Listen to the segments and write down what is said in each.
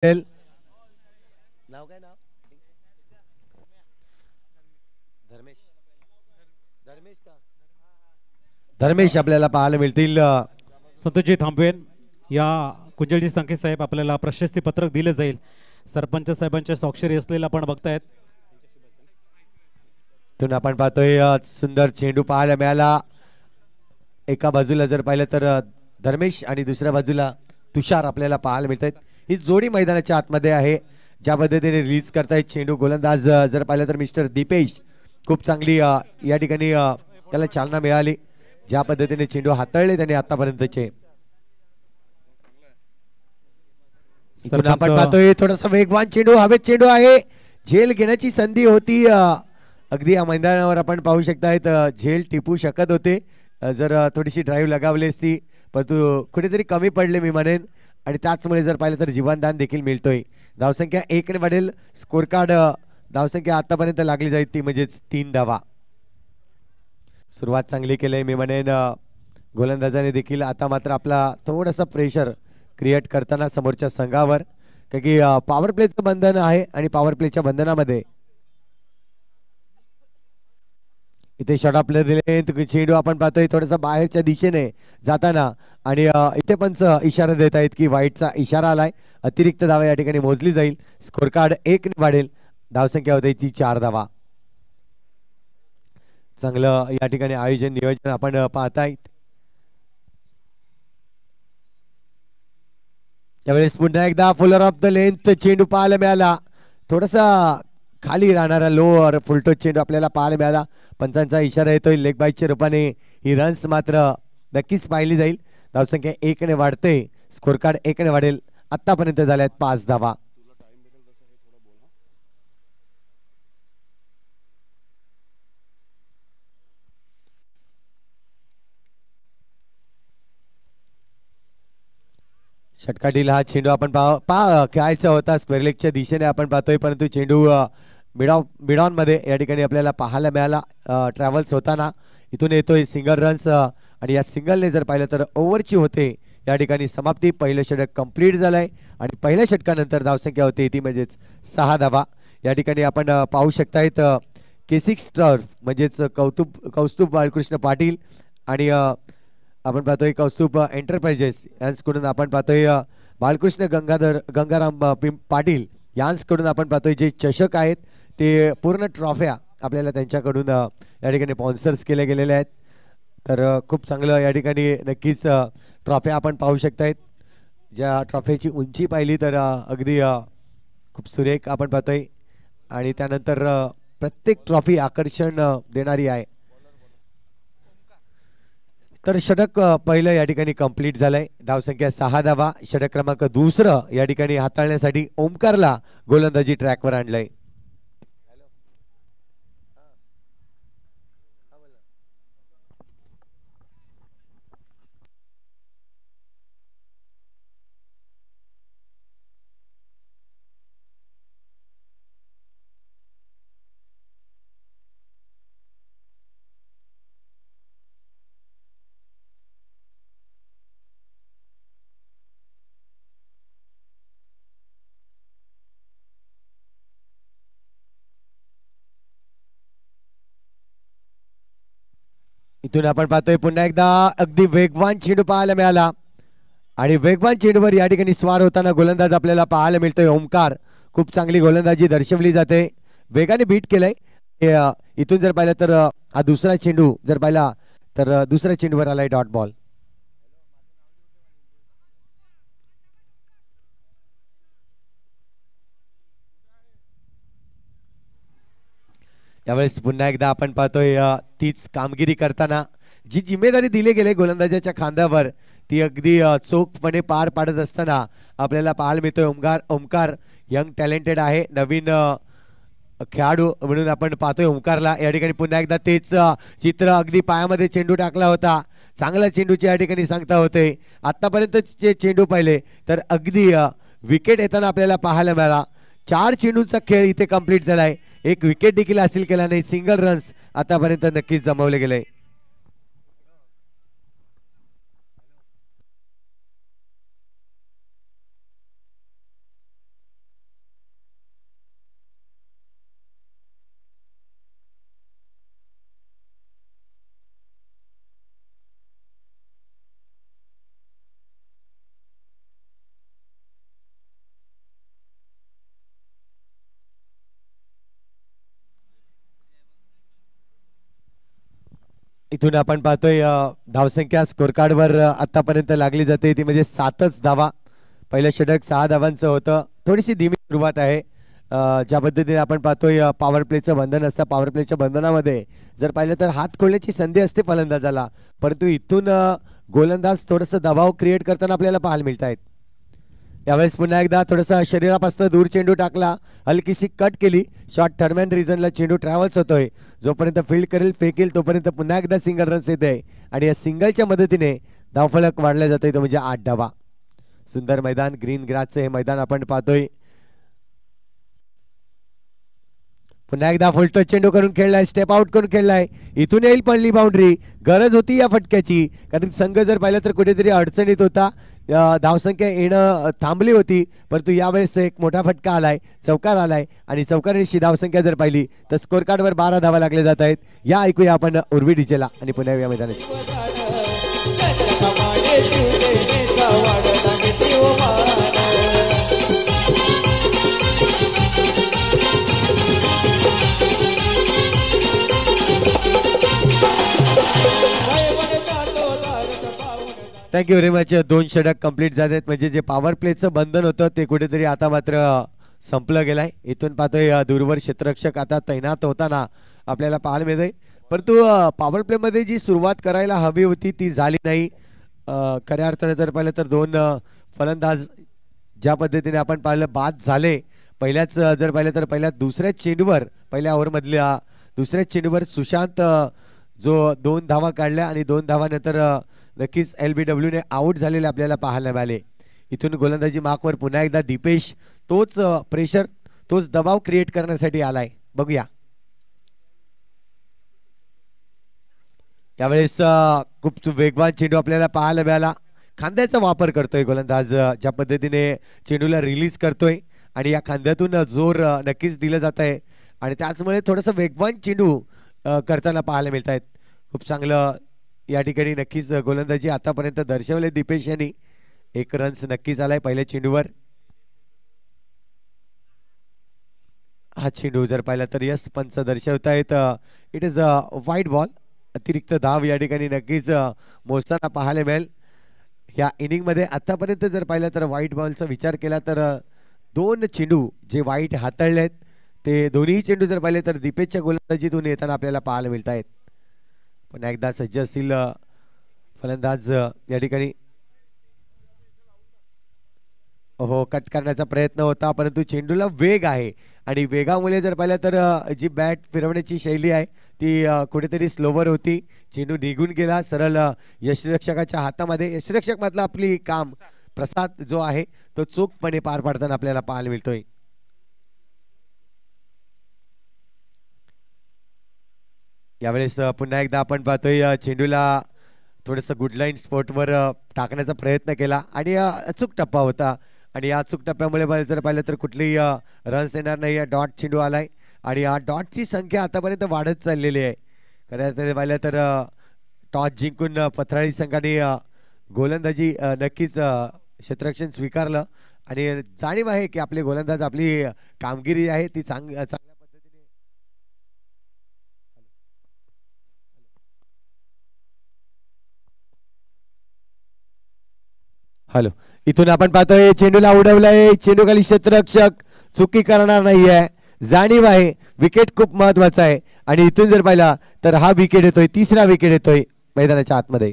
नाव काय नाव धर्मेश धर्मेश का धर्मेश आपल्याला पाहायला मिळतील। संतोषजी थांबवेन या कुंजलजी संकेत साहेब आपल्याला प्रशस्ती पत्रक दिले जाईल। सरपंच साहेबांच्या स्वाक्षरी असलेला आपण बघतायत। तून आपण पाहतोय सुंदर चेंडू पाहायला मिळाला। एका बाजूला जर पाहिलं तर धर्मेश आणि दुसऱ्या बाजूला तुषार आपल्याला पाहायला मिळतात। ही जोडी मैदानाच्या आतमध्ये आहे। ज्या पद्धतीने रिलीज करतायत चेंडू गोलंदाज जर पाहिलं तर मिस्टर दीपेश खूप चांगली या ठिकाणी त्याला चालना मिळाली। ज्या पद्धतीने चेंडू हाताळले त्यांनी आतापर्यंतचे। आपण पाहतोय थोडासा वेगवान चेंडू हवेत चेंडू आहे। झेल घेण्याची संधी होती। अगदी या मैदानावर आपण पाहू शकतायत झेल टिपू शकत होते जर थोडीशी ड्राईव्ह लगावली असती, परंतु कुठेतरी कमी पडले मी म्हणेन। आणि त्याचमुळे जर पाहिलं तर जीवनदान देखील मिळतोय। धावसंख्या 1 ने वाढेल। स्कोर कार्ड धावसंख्या आतापर्यंत लागली जाईल ती म्हणजेच 3 धावा। सुरुवात चांगली केली मी म्हणेन गोलंदाजाने देखील। आता मात्र आपला थोडासा प्रेशर क्रिएट करताना समोरच्या संघावर, कारण की पॉवर प्लेचं बंधन आहे आणि पॉवर प्लेच्या बंधनामध्ये इथे शॉट आपल्याला दिले। चेंडू आपण पाहतोय थोडासा बाहेरच्या दिशेने जाताना आणि इथे पंच इशारा देत आहेत की वाईटचा इशारा आलाय। अतिरिक्त धावा या ठिकाणी मोजली जाईल। स्कोर कार्ड 1 ने वाढेल। धावसंख्या होते ती 4 धावा। चांगलं या ठिकाणी आयोजन नियोजन आपण पाहताय। यावेळेस पुन्हा एकदा फुलर ऑफ द लेंथ चेंडू पाहायला मिळाला। थोडासा खाली राहणारा लोअर फुलटो चेंडू आपल्याला पाहायला मिळाला। पंचांचा इशारा येतोय लेग बाईटच्या रूपाने ही रन्स मात्र नक्कीच पाहिली जाईल। धावसंख्या 1 ने वाढते। स्कोर कार्ड 1 ने वाढेल। आतापर्यंत झाल्यात 5 धावा। षटकातील हा चेंडू आपण खेळायचा होता स्क्वेअर लेगच्या दिशेने आपण पाहतोय, परंतु चेंडू मिडॉन मध्ये या ठिकाणी आपल्याला पाहायला मिळाला ट्रॅव्हल्स होताना। इथून येतोय सिंगल रन्स आणि या सिंगलने जर पाहिलं तर ओव्हरची होते या ठिकाणी समाप्ती। पहिलं षटक कंप्लीट झालंय आणि पहिल्या षटकानंतर धावसंख्या होते ती म्हणजेच 6 धावा। या ठिकाणी आपण पाहू शकतायत K6 टर्फ म्हणजेच कौस्तुभ बाळकृष्ण पाटील आणि आपण पाहतोय कौस्तुभ एंटरप्राइजेस यांच्याकडून आपण पाहतोय बाळकृष्ण गंगाराम पाटील यांच्याकडून आपण पाहतोय जे चषक आहेत ते पूर्ण ट्रॉफ्या आपल्याला त्यांच्याकडून या ठिकाणी स्पॉन्सर्स केले गेलेले आहेत। तर खूप चांगलं या ठिकाणी नक्कीच ट्रॉफ्या आपण पाहू शकतायत। ज्या ट्रॉफीची उंची पाहिली तर अगदी खूप सुरेख आपण पाहतोय आणि त्यानंतर प्रत्येक ट्रॉफी आकर्षण देणारी आहे। तर षटक पहिलं या ठिकाणी कंप्लीट झालंय। धावसंख्या 6 धावा। षटक क्रमांक 2 या ठिकाणी हाताळण्यासाठी ओमकारला गोलंदाजी ट्रॅकवर आणलंय। इथून आपण पाहतोय पुन्हा एकदा अगदी वेगवान चेंडू पाहायला मिळाला आणि वेगवान चेंडूवर या ठिकाणी स्वार होताना गोलंदाज आपल्याला पाहायला मिळतोय ओमकार। खूप चांगली गोलंदाजी दर्शवली जाते। वेगाने बीट केलंय। इथून जर पाहिलं तर हा दुसरा चेंडू जर पाहिला तर दुसऱ्या चेंडूवर आलाय डॉट बॉल। यावेळेस पुन्हा एकदा आपण पाहतोय तीच कामगिरी करताना जी जिम्मेदारी दिली गेली गोलंदाजाच्या खांद्यावर ती अगदी चोखपणे पार पाडत असताना आपल्याला पाहायला मिळतोय ओमकार यंग टॅलेंटेड आहे, नवीन खेळाडू म्हणून आपण पाहतोय ओमकारला। या ठिकाणी पुन्हा एकदा तेच चित्र अगदी पायामध्ये चेंडू टाकला होता। चांगल्या चेंडूची या ठिकाणी सांगता होते। आतापर्यंत जे चेंडू पाहिले तर अगदी विकेट येताना आपल्याला पाहायला मिळाला। 4 चेंडूंचा खेळ इथे कंप्लीट झालाय। एक विकेट देखील हासिल केला नाही। सिंगल रन्स आतापर्यंत नक्कीच जमवले गेले। इथून आपण पाहतोय धावसंख्या स्कोर कार्डवर आतापर्यंत लागली जाते ती म्हणजे 7च धावा. पहिलं षटक 6 धावांचं होतं. थोडीशी धीमी सुरुवात आहे. ज्या पद्धतीने आपण पाहतोय पॉवर प्लेचं बंधन असतं. पॉवर प्लेच्या बंधनामध्ये जर पाहिलं तर हात खोलण्याची संधी असते फलंदाजाला, परंतु इथून गोलंदाज थोडंसं दबाव क्रिएट करताना आपल्याला पाहायला मिळत आहेत. यावेळेस पुन्हा एकदा थोडासा शरीरापासून दूर चेंडू टाकला, हलकीशी कट केली. शॉट थर्डमॅन रिजनला चेंडू ट्रॅव्हल्स होतोय. जोपर्यंत फील्ड करेल फेकेल तोपर्यंत पुन्हा एकदा सिंगल रन्स येते आणि या सिंगलच्या मदतीने धावफलक वाढला जातोय, तो म्हणजे 8 धावा. सुंदर मैदान, ग्रीन ग्रासचं हे मैदान आपण पाहतोय. पुन्हा एकदा फुलटो चेंडू करून खेळलाय, स्टेप आउट करून खेळलाय. इथून येईल पडली बाउंड्री. गरज होती या फटक्याची, कारण संघ जर पाहिलं तर कुठेतरी अडचणीत होता. धावसंख्या येणं थांबली होती, परंतु यावेळेस एक मोठा फटका आलाय, चौकार आलाय आणि चौकारांची धावसंख्या जर पाहिली तर स्कोर कार्डवर 12 धावा लागले जात आहेत. या ऐकूया आपण उर्वी डीजेला आणि पुन्हा या मैदानाची. Thank you very much. 2 षटक कंप्लीट झालेत, म्हणजे जे पॉवर प्लेचं बंधन होतं ते कुठेतरी आता मात्र संपलं गेलंय. इथून पाहतोय दूरवर क्षेत्ररक्षक आता तैनात होताना आपल्याला पाहायला मिळतंय, परंतु पॉवर प्लेमध्ये जी सुरुवात करायला हवी होती ती झाली नाही. खऱ्या अर्थाने जर पाहिलं तर 2 फलंदाज ज्या पद्धतीने आपण पाहिलं बाद झाले. पहिल्याच जर पाहिलं तर दुसऱ्याच चेंडूवर, पहिल्या ओव्हरमधल्या दुसऱ्याच चेंडूवर सुशांत जो 2 धावा काढल्या आणि 2 धावानंतर नक्कीच LBW ने आउट झालेले आपल्याला पाहायला मिळाले. इथून गोलंदाजी मार्कवर पुन्हा एकदा दीपेश तोच प्रेशर, तोच दबाव क्रिएट करण्यासाठी आलाय. बघूया यावेळेस खूप वेगवान चेंडू आपल्याला पाहायला मिळाला. खांद्याचा वापर करतोय गोलंदाज, ज्या पद्धतीने चेंडूला रिलीज करतोय आणि या खांद्यातून जोर नक्कीच दिलं जात आहे आणि त्याचमुळे थोडंसं वेगवान चेंडू करताना पाहायला मिळत आहेत. खूप चांगलं या ठिकाणी नक्कीच गोलंदाजी आतापर्यंत दर्शवले दीपेश यांनी. 1 रन्स नक्कीच आलाय पहिल्या चेंडूवर. हा चेंडू जर पाहिला तर यस पंच दर्शवतायत इट इज अ वाईट बॉल. अतिरिक्त धाव या ठिकाणी नक्कीच मोजताना पाहायला मिळेल. या इनिंग मध्ये आतापर्यंत जर पाहिलं तर व्हाईट बॉलचा विचार केला तर 2 चेंडू जे वाईट हाताळले आहेत ते दोन्ही चेंडू जर पाहिले तर दीपेशच्या गोलंदाजीतून येताना आपल्याला पाहायला मिळत आहेत. पुन्हा एकदा सज्ज असतील फलंदाज या ठिकाणी. हो, कट करण्याचा प्रयत्न होता, परंतु चेंडूला वेग आहे आणि वेगामुळे जर पाहिलं तर जी बॅट फिरवण्याची शैली आहे ती कुठेतरी स्लोवर होती. चेंडू निघून गेला सरळ यष्टिरक्षकाच्या हातामध्ये. यष्टिरक्षक मधला आपली काम प्रसाद जो आहे तो चोखपणे पार पाडताना आपल्याला पाहायला मिळतोय. यावेळेस पुन्हा एकदा आपण पाहतोय चेंडूला थोडंसं गुड लाईन स्पॉटवर टाकण्याचा प्रयत्न केला आणि अचूक टप्पा होता आणि या अचूक टप्प्यामुळे जर पाहिलं तर कुठलीही रन्स येणार नाही. डॉट चेंडू आलाय आणि या डॉटची संख्या आतापर्यंत वाढत चाललेली आहे. खरं पाहिलं तर टॉस जिंकून पथराळी संघाने गोलंदाजी नक्कीच क्षेत्ररक्षण स्वीकारलं आणि जाणीव आहे की आपले गोलंदाज आपली कामगिरी आहे ती चांगल्या पद्धतीने. हॅलो, इथून आपण पाहतोय चेंडूला उडवलंय. चेंडू खाली क्षेत्ररक्षक चुकी करणार नाहीये, जाणीव आहे. विकेट खूप महत्वाचा आहे आणि इथून जर पाहिला तर हा विकेट येतोय, 3रा विकेट येतोय मैदानाच्या आतमध्ये.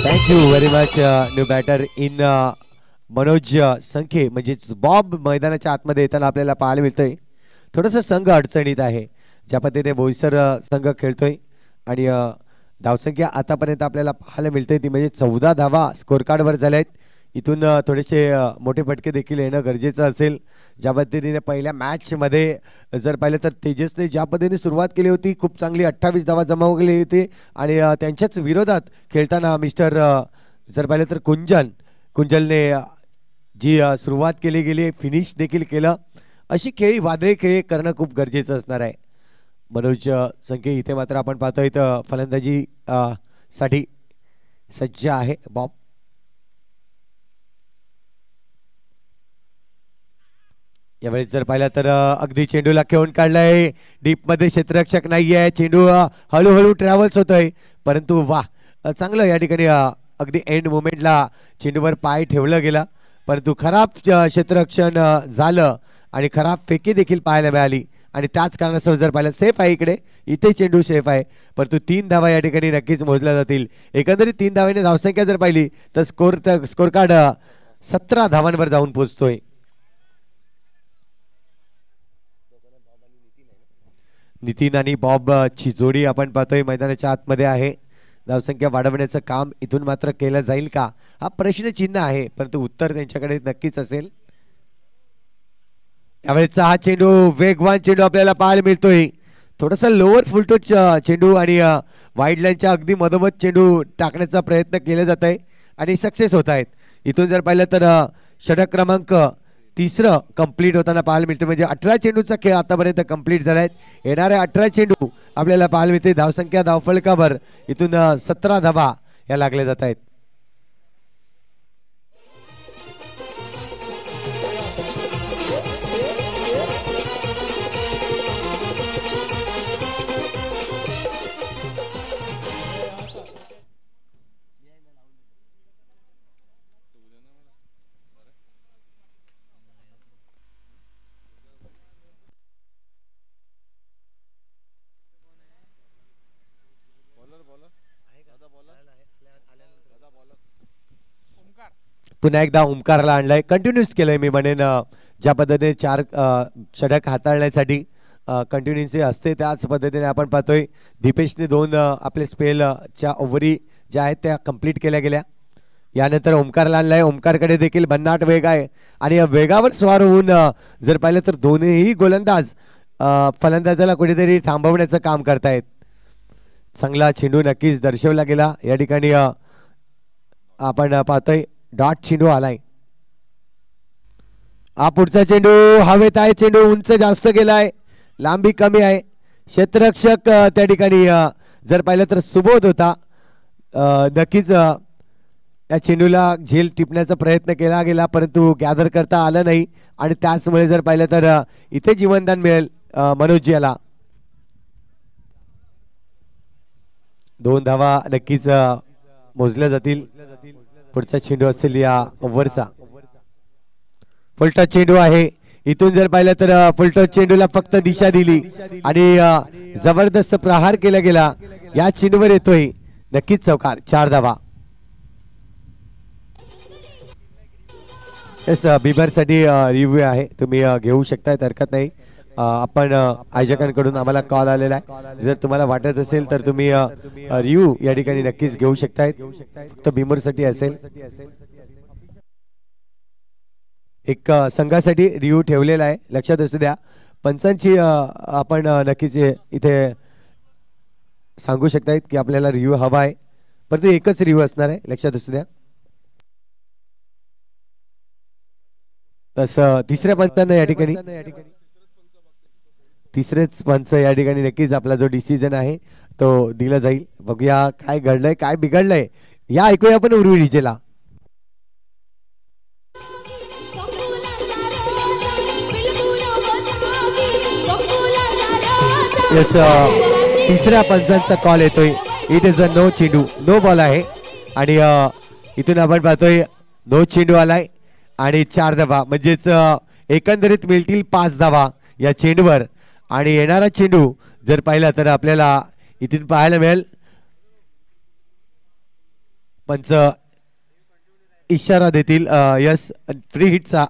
Thank you very much, new batter in Manoj संखे म्हणजेच बॉब मैदानाच्या आतमध्ये येताना आपल्याला पाहायला मिळतंय. थोडंसं संघ अडचणीत आहे. ज्या पद्धतीने बोईसर संघ खेळतोय आणि धावसंख्या आतापर्यंत आपल्याला पाहायला मिळते ती म्हणजे 14 धावा स्कोर कार्डवर झाल्या आहेत. इथून थोडेसे मोठे फटके देखील येणं गरजेचं असेल. ज्या पद्धतीने पहिल्या मॅचमध्ये जर पाहिलं तर तेजसने ज्या पद्धतीने सुरुवात केली होती खूप चांगली 28 धावा जमा केली होती आणि त्यांच्याच विरोधात खेळताना मिस्टर जर पाहिलं तर कुंजलने जी सुरुवात केली गेली फिनिश देखील केलं. अशी खेळी वादळी खेळी करणं खूप गरजेचं असणार आहे. मनोज संखे इथे मात्र आपण पाहतोय तर फलंदाजी साठी सज्ज आहे. बॉब यावेळेस जर पाहिलं तर अगदी चेंडूला खेळून काढलाय. डीप मध्ये क्षेत्ररक्षक नाहीये. चेंडू हळूहळू ट्रॅव्हल्स होतोय परंतु वा चांगलं या ठिकाणी अगदी एंड मोमेंटला चेंडूवर पाय ठेवलं गेला परंतु खराब क्षेत्ररक्षण झालं आणि खराब फेकी देखील पाहायला मिळाली आणि त्याच कारणास्तव जर पाहिलं सेफ आहे इथे चेंडू सेफ आहे परंतु 3 धावा या ठिकाणी नक्कीच मोजल्या जातील. एकंदरीत 3 धावांनी धावसंख्या जर पाहिली तर स्कोर कार्ड 17 धावांवर जाऊन पोहोचतोय. नितीन आणि बॉब ची जोडी आपण पाहतोय मैदानाच्या आतमध्ये आहे. धावसंख्या वाढवण्याचं काम इथून मात्र केलं जाईल का हा प्रश्नचिन्ह आहे परंतु उत्तर त्यांच्याकडे नक्कीच असेल. यावेळेचा हा चेंडू वेगवान चेंडू आपल्याला पाहायला मिळतोय. थोडासा लोअर फुलटोच चेंडू आणि वाईड लाईनच्या अगदी मधोमध चेंडू टाकण्याचा प्रयत्न केला जात आहे आणि सक्सेस होत आहेत. इथून जर पाहिलं तर षटक क्रमांक 3 कंप्लीट होताना पाहायला मिळते म्हणजे 18 चेंडूचा खेळ आतापर्यंत कंप्लीट झालाय. येणारे 18 चेंडू आपल्याला पाहायला मिळते. धावसंख्या धावफलकावर इथून 17 धावा या लागल्या जात आहेत. पुन्हा एकदा ओमकारला आणलाय. कंटिन्यूस केलंय मी म्हणेन. ज्या पद्धतीने 4 षटक हाताळण्यासाठी कंटिन्युन्सी असते त्याच पद्धतीने आपण पाहतोय दीपेशने 2 आपले स्पेलच्या ओव्हरी ज्या आहेत त्या कंप्लीट केल्या गेल्या. यानंतर ओमकारला आणलाय. ओमकारकडे देखील भन्नाट वेग आहे आणि वेगावर स्वार होऊन जर पाहिलं तर दोन्ही गोलंदाज फलंदाजाला कुठेतरी थांबवण्याचं काम करतायत. चांगला चेंडू नक्कीच दर्शवला गेला. या ठिकाणी आपण पाहतोय डॉट चेंडू आलाय. हा पुढचा चेंडू हवेत आहे. चेंडू उंच जास्त गेलाय लांबी कमी आहे. क्षेत्ररक्षक त्या ठिकाणी जर पाहिलं तर सुबोध होता. नक्कीच या चेंडूला झेल टिपण्याचा प्रयत्न केला गेला परंतु गॅदर करता आलं नाही आणि त्याचमुळे जर पाहिलं तर इथे जीवनदान मिळेल मनोज याला. 2 धावा नक्कीच मोजल्या जातील. पुढचा चेंडू असेल या ओव्हरचा. फुलटच चेंडू आहे. इथून जर पाहिलं तर फुलटच चेंडूला फक्त दिशा दिली आणि जबरदस्त प्रहार केला गेला. या चेंडूवर येतोय नक्कीच चौकार. 4 धावा. बिबर साठी रिव्ह्यू आहे तुम्ही घेऊ शकताय हरकत नाही. आपण आयोजकांकडून आम्हाला कॉल आलेला आहे. जर तुम्हाला वाटत असेल तर तुम्ही रिव्ह्यू या ठिकाणी नक्कीच घेऊ शकताय. फक्त बिमर साठी असेल. एक संघासाठी रिव्ह्यू ठेवलेला आहे लक्षात असू द्या. पंचांची आपण नक्कीच इथे सांगू शकतायत की आपल्याला रिव्ह्यू हवा आहे परंतु एकच रिव्ह्यू असणार आहे लक्षात असू द्या. तसं तिसऱ्या पंचांना या ठिकाणी तिसरेच पंच या ठिकाणी नक्कीच आपला जो डिसिजन आहे तो दिला जाईल. बघूया काय घडलंय काय बिघडलंय या ऐकूया आपण उर्वी डीजेला. तिसऱ्या पंचांचा कॉल येतोय. इट इज अ नो चेंडू नो बॉल आहे आणि इथून आपण पाहतोय नो चेंडू आलाय आणि 4 धावा म्हणजेच एकंदरीत मिळतील 5 धावा या चेंडूवर. आणि येणारा चेंडू जर पाहिला तर आपल्याला इथून पाहायला मिळेल पंच इशारा देतील यस फ्री हिटचा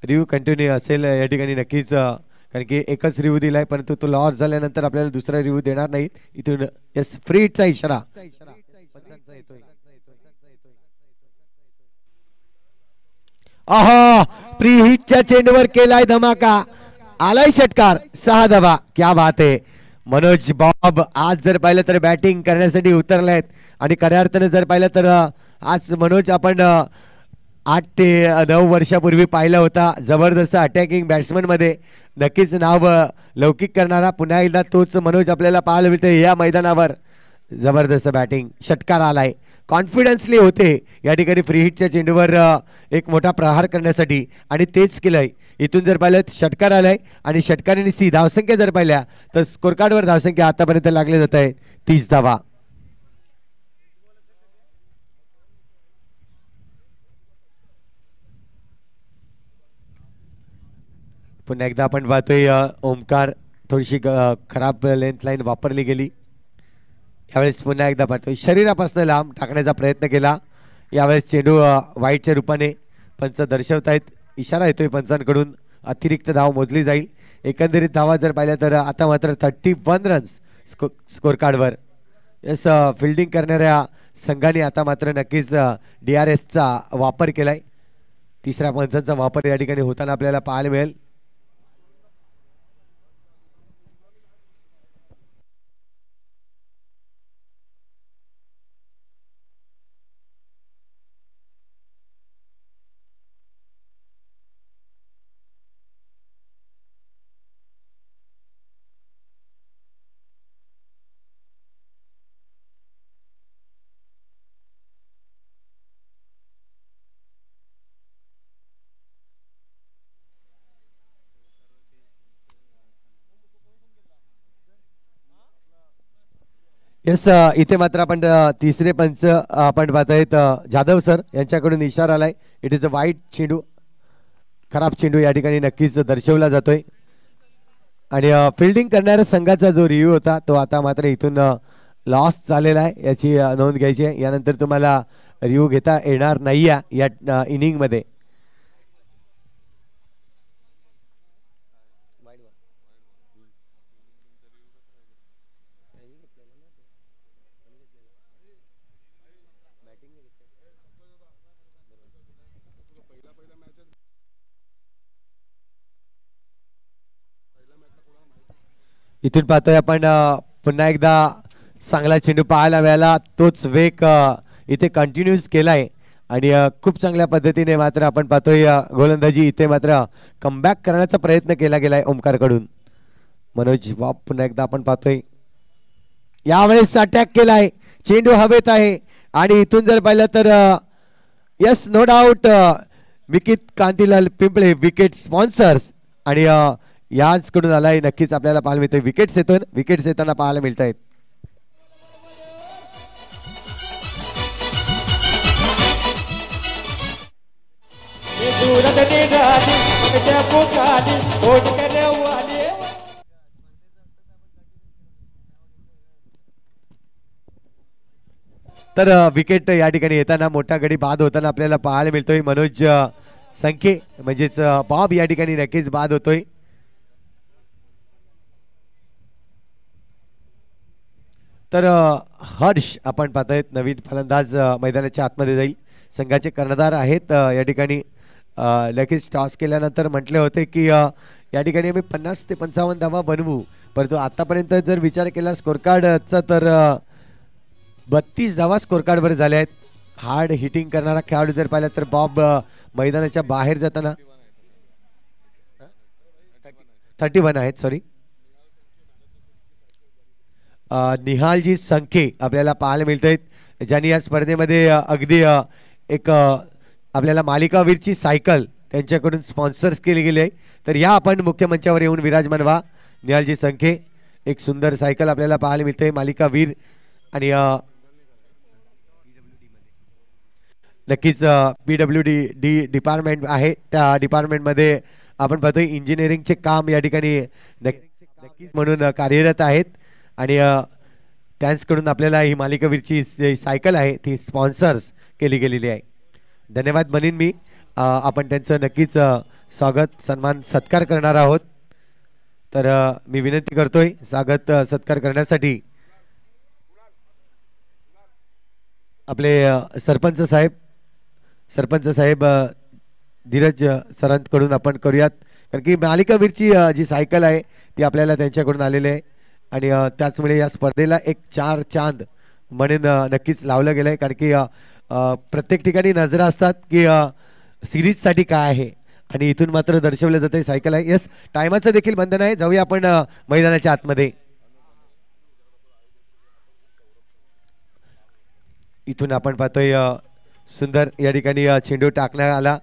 रिव्ह्यू कंटिन्यू असेल या ठिकाणी नक्कीच कारण की एकच रिव्ह्यू दिलाय परंतु तो लॉस झाल्यानंतर आपल्याला दुसरा रिव्ह्यू देणार नाहीत इथून यस फ्री हिटचा इशारा आहा फ्री हिटच्या चेंडूवर केलाय धमाका आलाय षटकार 6 धावा क्या बात आहे मनोज बॉब आज जर पाहिलं तर बॅटिंग करण्यासाठी उतरलेत आणि खऱ्या अर्थाने जर पाहिलं तर आज मनोज आपण 8 ते 9 वर्षापूर्वी पाहिला होता जबरदस्त अटॅकिंग बॅट्समन मध्ये नक्कीच नाव लौकिक करणारा पुन्हा एकदा तोच मनोज आपल्याला पाहायला मिळते या मैदानावर जबरदस्त बॅटिंग षटकार आलाय कॉन्फिडन्सली होते या ठिकाणी फ्री हिटच्या चेंडूवर एक मोठा प्रहार करण्यासाठी आणि तेच केलंय इथून जर पाहिलं षटकार आलाय आणि षटकाराने सी धावसंख्या जर पाहिल्या तर स्कोर कार्डवर धावसंख्या आतापर्यंत लागले जात आहे 30 धावा पुन्हा एकदा आपण पाहतोय ओमकार थोडीशी खराब लेंथ लाईन वापरली गेली यावेळेस पुन्हा एकदा पाहतोय शरीरापासून लांब टाकण्याचा प्रयत्न केला यावेळेस चेंडू वाईटच्या रूपाने पंच दर्शवतायत इशारा येतोय पंचांकडून अतिरिक्त धाव मोजली जाईल एकंदरीत धावा जर पाहिल्या तर आता मात्र 31 रन्स स्कोर कार्डवर यस फिल्डिंग करणाऱ्या संघाने आता मात्र नक्कीच DRSचा वापर केलाय तिसऱ्या पंचांचा वापर या ठिकाणी होताना आपल्याला पाहायला मिळेल यस इथे मात्र आपण तिसरे पंच आपण पाहतायत जाधव सर यांच्याकडून इशारा आलाय इट इज अ वाईट चेंडू खराब चेंडू या ठिकाणी नक्कीच दर्शवला जातोय आणि फिल्डिंग करणाऱ्या संघाचा जो रिव्ह्यू होता तो आता मात्र इथून लॉस झालेला आहे याची नोंद घ्यायची आहे यानंतर तुम्हाला रिव्ह्यू घेता येणार नाही या इनिंग मध्ये इथून पाहतोय आपण पुन्हा एकदा चांगला चेंडू पाहायला मिळाला तोच वेग इथे कंटिन्यूस केलाय आणि खूप चांगल्या पद्धतीने मात्र आपण पाहतोय गोलंदाजी इथे मात्र कमबॅक करण्याचा प्रयत्न केला गेलाय ओमकार कडून मनोज बाप पुन्हा एकदा आपण पाहतोय यावेळेस अटॅक केलाय चेंडू हवेत आहे आणि इथून जर पाहिलं तर yes no doubt wicket Kantilal Pimple wicket sponsors आणि याच कडून आलाय नक्कीच आपल्याला पाहायला मिळतंय विकेट्स येताना पाहायला मिळत आहेत तर विकेट या ठिकाणी येताना मोठा गडी बाद होताना आपल्याला पाहायला मिळतोय मनोज संखे म्हणजेच बॉब या ठिकाणी नक्कीच बाद होतोय तर हर्ष आपण पाहतायत नवीन फलंदाज मैदानाच्या आतमध्ये जाईल संघाचे कर्णधार आहेत या ठिकाणी लगेच टॉस केल्यानंतर म्हटले होते की या ठिकाणी आम्ही 50 ते 55 धावा बनवू परंतु आतापर्यंत जर विचार केला स्कोर कार्डचा तर 32 धावा स्कोर कार्डवर झाल्या आहेत हार्ड हिटिंग करणारा खेळाडू जर पाहिला तर बॉब मैदानाच्या बाहेर जाताना 31 आहेत सॉरी निहालजी संखे आपल्याला पाहायला मिळत आहेत ज्यांनी या स्पर्धेमध्ये अगदी एक आपल्याला मालिकावीरची सायकल त्यांच्याकडून स्पॉन्सर्स केली गेली आहे तर या आपण मुख्य मंचावर येऊन विराजमान व्हा निहालजी संखे एक सुंदर सायकल आपल्याला पाहायला मिळते मालिकावीर आणि नक्कीच PWD डिपार्टमेंट आहे त्या डिपार्टमेंटमध्ये आपण पाहतोय इंजिनिअरिंगचे काम या ठिकाणी नक्कीच म्हणून कार्यरत आहेत आणि त्यांच्याकडून आपल्याला ही मालिकावीरची जी सायकल आहे ती स्पॉन्सर्स केली गेलेली आहे. धन्यवाद म्हणेन मी. आपण त्यांचं नक्कीच स्वागत सन्मान सत्कार करणार आहोत. तर मी विनंती करतोय स्वागत सत्कार करण्यासाठी आपले सरपंच साहेब धीरज सरांकडून आपण करूयात. कारण की मालिकावीरची जी सायकल आहे ती आपल्याला त्यांच्याकडून आलेली आहे आणि त्याचमुळे या स्पर्धेला एक 4 चांद म्हणून नक्कीच लावलं गेलं आहे. कारण की प्रत्येक ठिकाणी नजरा असतात की सिरीजसाठी काय आहे आणि इथून मात्र दर्शवलं जातं सायकल आहे. यस, टायमाचं देखील बंधन आहे. जाऊया आपण मैदानाच्या आतमध्ये. इथून आपण पाहतोय सुंदर या ठिकाणी चेंडू टाकण्यात आला.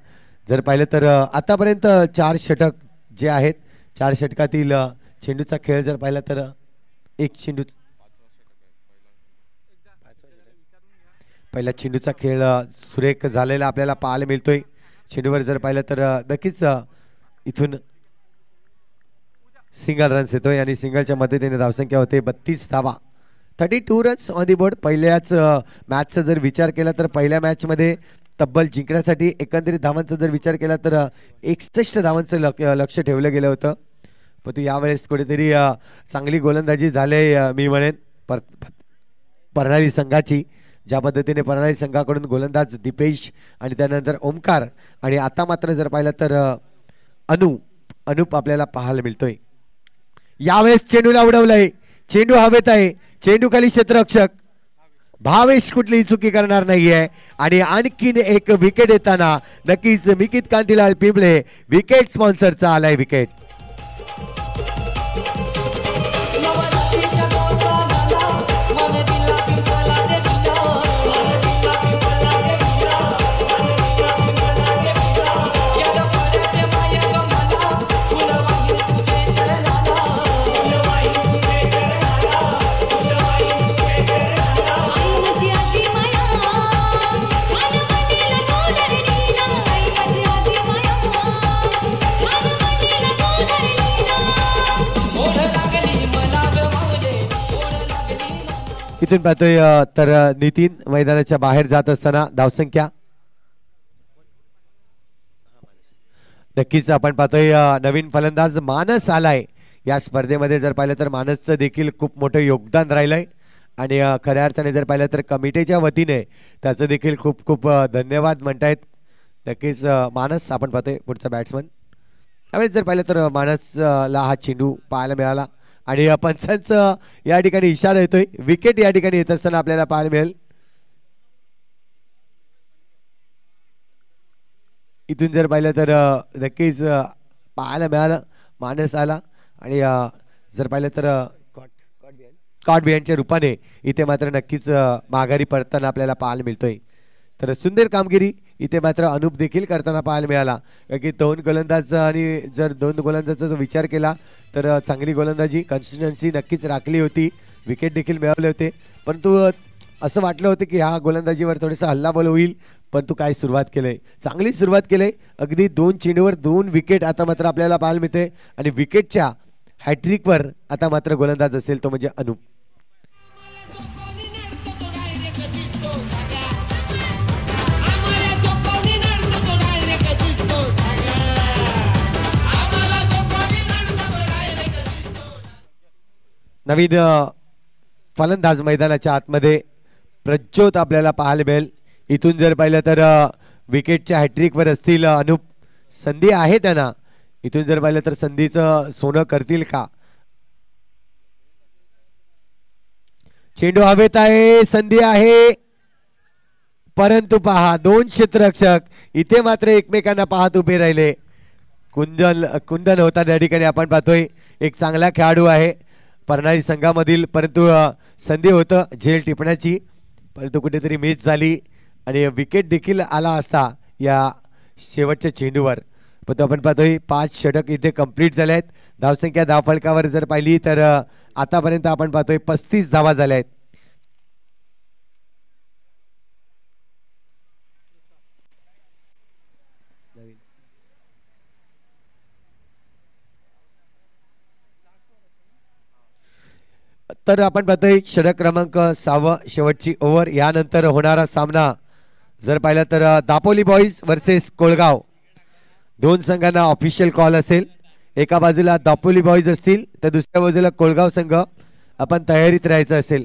जर पाहिलं तर आतापर्यंत 4 षटक जे आहेत 4 षटकातील चेंडूचा खेळ जर पाहिला तर एक चेंडू पहिला चेंडूचा खेळ सुरेख झालेला आपल्याला पाहायला मिळतोय. चेंडूवर जर पाहिलं तर नक्कीच इथून सिंगल रन्स येतोय आणि सिंगलच्या मदतीने धावसंख्या होते 32 धावा, 32 रन्स ऑन दी बोर्ड. पहिल्याच मॅचचा जर विचार केला तर पहिल्या मॅचमध्ये तब्बल जिंकण्यासाठी एकंदरीत धावांचा जर विचार केला तर 61 धावांचं लक्ष ठेवलं गेलं होतं. पण तू यावेळेस कुठेतरी चांगली गोलंदाजी झाले मी म्हणेन परनाली संघाची. ज्या पद्धतीने परनाली संघाकडून गोलंदाज दीपेश आणि त्यानंतर ओमकार आणि आता मात्र जर पाहिलं तर अनूप आपल्याला पाहायला मिळतोय. यावेळेस चेंडूला उडवलंय, चेंडू हवेत आहे, चेंडू खाली क्षेत्ररक्षक भावेश कुठलीही चुकी करणार नाहीये आणि आणखीन एक विकेट येताना नक्कीच मिकित कांतीलाल पिंपळे विकेट स्पॉन्सरचा आलाय विकेट. इथून पाहतोय तर नितीन मैदानाच्या बाहेर जात असताना धावसंख्या नक्कीच आपण पाहतोय नवीन फलंदाज मानस आलाय या स्पर्धेमध्ये. जर पाहिलं तर मानसचं देखील खूप मोठं योगदान राहिलंय आणि खऱ्या अर्थाने जर पाहिलं तर कमिटीच्या वतीने त्याचं देखील खूप खूप धन्यवाद म्हणतायत. नक्कीच मानस आपण पाहतोय पुढचा बॅट्समन. त्यावेळेस जर पाहिलं तर मानसला हा चेंडू पाहायला मिळाला आणि पंचांचं या ठिकाणी इशारा येतोय. विकेट या ठिकाणी येत असताना आपल्याला पाहायला मिळेल. इथून जर पाहिलं तर नक्कीच पाहायला मिळालं मानस आला आणि जर पाहिलं तर कॉट बिहाइंडच्या रूपाने इथे मात्र नक्कीच माघारी पडताना आपल्याला पाहायला मिळतोय. तर सुंदर कामगिरी इथे मात्र अनूप देखील करताना पाहायला मिळाला. कारण की 2 गोलंदाज आणि जर 2 गोलंदाजाचा जो विचार केला तर चांगली गोलंदाजी कन्सिस्टन्सी नक्कीच राखली होती. विकेट देखील मिळवले होते. परंतु असं वाटलं होतं की ह्या गोलंदाजीवर थोडंसं हल्लाबोल होईल. परंतु काय सुरुवात केलंय, चांगली सुरुवात केलंय. अगदी 2 चेंडूवर 2 विकेट आता मात्र आपल्याला पाहायला मिळते आणि विकेटच्या हॅट्रिकवर आता मात्र गोलंदाज असेल तो म्हणजे अनूप. नवीन फलंदाज मैदानाच्या आतमध्ये प्रज्योत आपल्याला पाहायला मिळेल. इथून जर पाहिलं तर विकेटच्या हॅट्रिकवर असतील अनूप. संधी आहे त्यांना. इथून जर पाहिलं तर संधीचं सोनं करतील का. चेंडू हवेत आहे, संधी आहे, परंतु पहा 2 क्षेत्ररक्षक इथे मात्र एकमेकांना पाहत उभे राहिले. कुंदन होता त्या ठिकाणी आपण पाहतोय. एक चांगला खेळाडू आहे परनाळी संघामधील. परंतु संधी होतं झेल टिपण्याची, परंतु कुठेतरी मिस झाली आणि विकेट देखील आला असता या शेवटच्या चेंडूवर. पण आपण पाहतोय 5 षटक इथे कंप्लीट झाले आहेत. धावसंख्या धावफलकावर जर पाहिली तर आतापर्यंत आपण पाहतोय 35 धावा झाल्या आहेत. तर आपण पाहतोय षटक क्रमांक 6 शेवटची ओव्हर. यानंतर होणारा सामना जर पाहिलं तर दापोली बॉईज वर्सेस कोळगाव. दोन संघांना ऑफिशियल कॉल असेल. एका बाजूला दापोली बॉईज असतील तर दुसऱ्या बाजूला कोळगाव संघ. आपण तयारीत राहायचं असेल.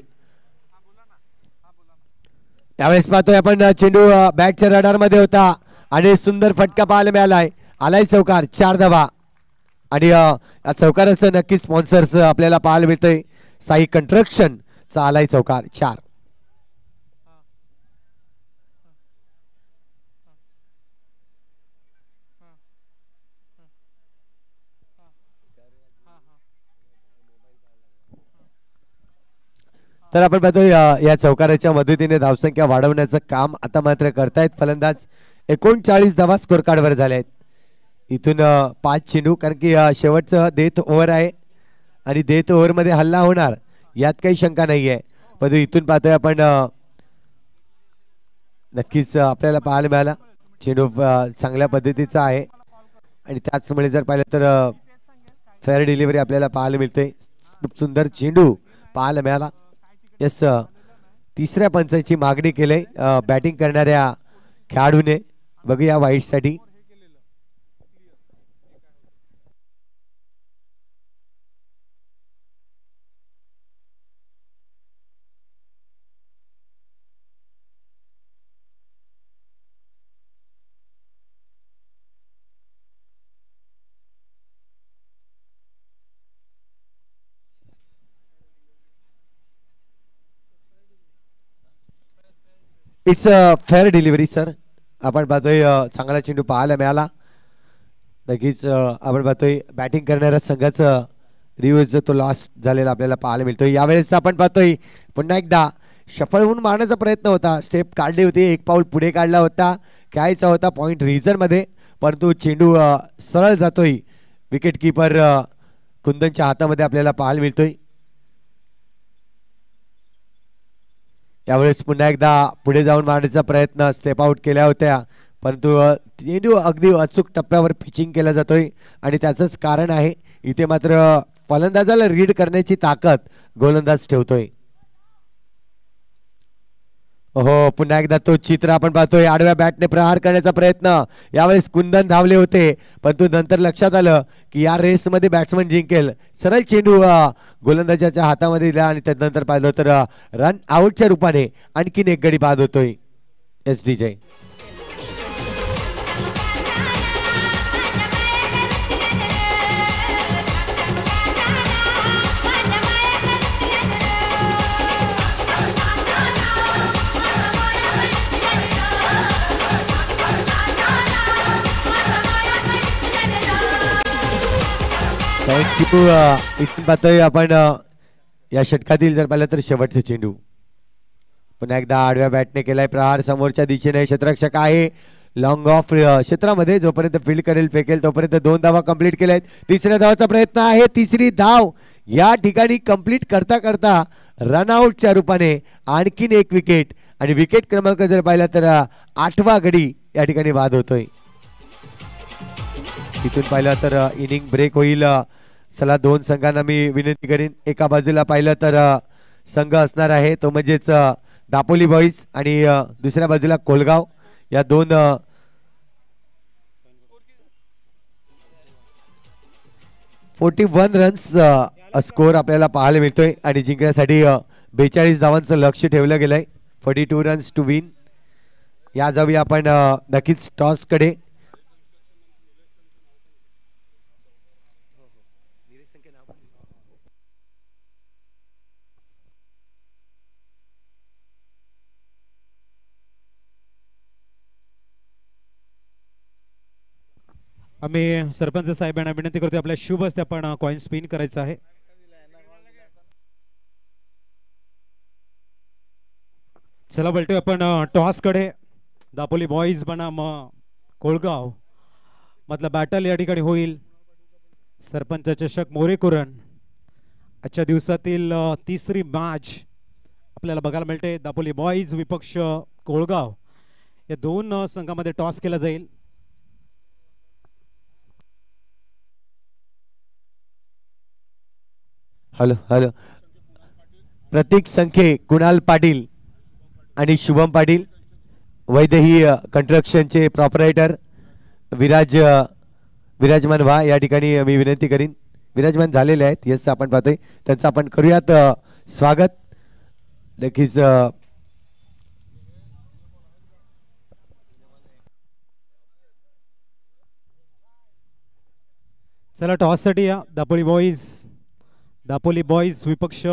यावेळेस पाहतोय आपण चेंडू बॅटच्या रडार मध्ये होता आणि सुंदर फटका पाहायला मिळालाय. आलाय चौकार 4 धावा आणि या चौकाराचं नक्की स्पॉन्सर्स आपल्याला पाहायला मिळतंय. साई कंस्ट्रक्शन चा आलाय चौकार 4. तर आपण पाहतोय या चौकाराच्या मदतीने धावसंख्या वाढवण्याचं काम आता मात्र करतायत फलंदाज. 39 धावा स्कोर कार्डवर झाले आहेत. इथून 5 चेंडू, कारण की शेवटचं डेथ ओव्हर आहे आणि डेथ ओव्हर मध्ये हल्ला होणार यात काही शंका नाहीये. पण इथून पाहतोय आपण नक्कीच आपल्याला पाहायला मिळाला चेंडू चांगल्या पद्धतीचा आहे आणि त्याचमुळे जर पाहिलं तर फेअर डिलिव्हरी आपल्याला पाहायला मिळते. खूप सुंदर चेंडू पाहायला मिळाला. यस, तिसऱ्या पंचाची मागणी केली बॅटिंग करणाऱ्या खेळाडूने. बघूया वाईटसाठी. It's a fair delivery sir. आपण पाहतोय चांगला चेंडू पाहायला मिळाला. नक्कीच आपण पाहतोय बॅटिंग करणाऱ्या संघाचं रिव्ह्यूज तो लॉस झालेला आपल्याला पाहायला मिळतोय. यावेळेस आपण पाहतोय पुन्हा एकदा शफल होऊन मारण्याचा प्रयत्न होता. स्टेप काढली होती, एक पाऊल पुढे काढला होता, खेळायचा होता पॉइंट रिझन मध्ये, परंतु चेंडू सरळ जातोय. विकेट किपर कुंदनच्या हातामध्ये आपल्याला पाहायला मिळतोय. यावेळेस पुन्हा एकदा पुढे जाऊन मारण्याचा प्रयत्न स्टेप आउट केल्या होत्या, परंतु चेंडू अगदी अचूक टप्प्यावर पिचिंग केला जातोय आणि त्याचंच कारण आहे इथे मात्र फलंदाजाला रीड करण्याची ताकद गोलंदाज ठेवतोय. हो, पुन्हा एकदा तो चित्र आपण पाहतोय. आडव्या बॅटने प्रहार करण्याचा प्रयत्न. यावेळेस कुंदन धावले होते, परंतु नंतर लक्षात आलं की या रेसमध्ये बॅट्समन जिंकेल. सरळ चेंडू गोलंदाजाच्या हातामध्ये दिला आणि त्यानंतर पाहिलं तर रन आउटच्या रूपाने आणखीन एक गडी बाद होतोय SDJ. थँक्यू. इथून पाहतोय आपण या षटकातील जर पाहिलं तर शेवटचे चेंडू. पुन्हा एकदा आडव्या बॅटने केलाय प्रहार. समोरच्या दिशेने क्षेत्ररक्षक आहे लॉंग ऑफ क्षेत्रामध्ये, जोपर्यंत फील्ड करेल फेकेल तोपर्यंत 2 धावा कंप्लीट केल्यात. तिसऱ्या धावाचा प्रयत्न आहे, तिसरी धाव या ठिकाणी कंप्लीट करता करता रनआउटच्या रूपाने आणखीन एक विकेट आणि विकेट क्रमांक जर पाहिला तर 8वा गडी या ठिकाणी बाद होतोय. तिथून पाहिलं तर इनिंग ब्रेक होईल. चला, 2 संघांना मी विनंती करीन. एका बाजूला पाहिलं तर संघ असणार आहे तो म्हणजेच दापोली बॉईज आणि दुसऱ्या बाजूला कोलगाव. या 2 41 रन्स स्कोर आपल्याला पाहायला मिळतोय आणि जिंकण्यासाठी 42 धावांचं लक्ष ठेवलं गेलंय. 42 रन्स टू विन. या जाऊया आपण नक्कीच टॉस कडे. आम्ही सरपंच साहेबांना विनंती करतोय आपल्या शुभ हस्ते आपण कॉइन स्पिन करायचं आहे. चला बोलतोय आपण टॉस कडे. दापोली बॉईज बनाम कोळगाव मधला बॅटल या ठिकाणी होईल. सरपंच चषक मोरेकुरण आजच्या दिवसातील तिसरी मॅच आपल्याला बघायला मिळते. दापोली बॉईज विपक्ष कोळगाव या 2 संघामध्ये टॉस केला जाईल. हॅलो हॅलो प्रतीक संखे, कुणाल पाटील आणि शुभम पाटील, वैदेही कंस्ट्रक्शनचे प्रॉपरायटर विराजमान व्हा या ठिकाणी मी विनंती करीन. विराजमान झालेले आहेत. येस आपण पाहतोय त्यांचं आपण करूयात स्वागत. नक्कीच चला टॉससाठी या दापोली बॉईज विपक्ष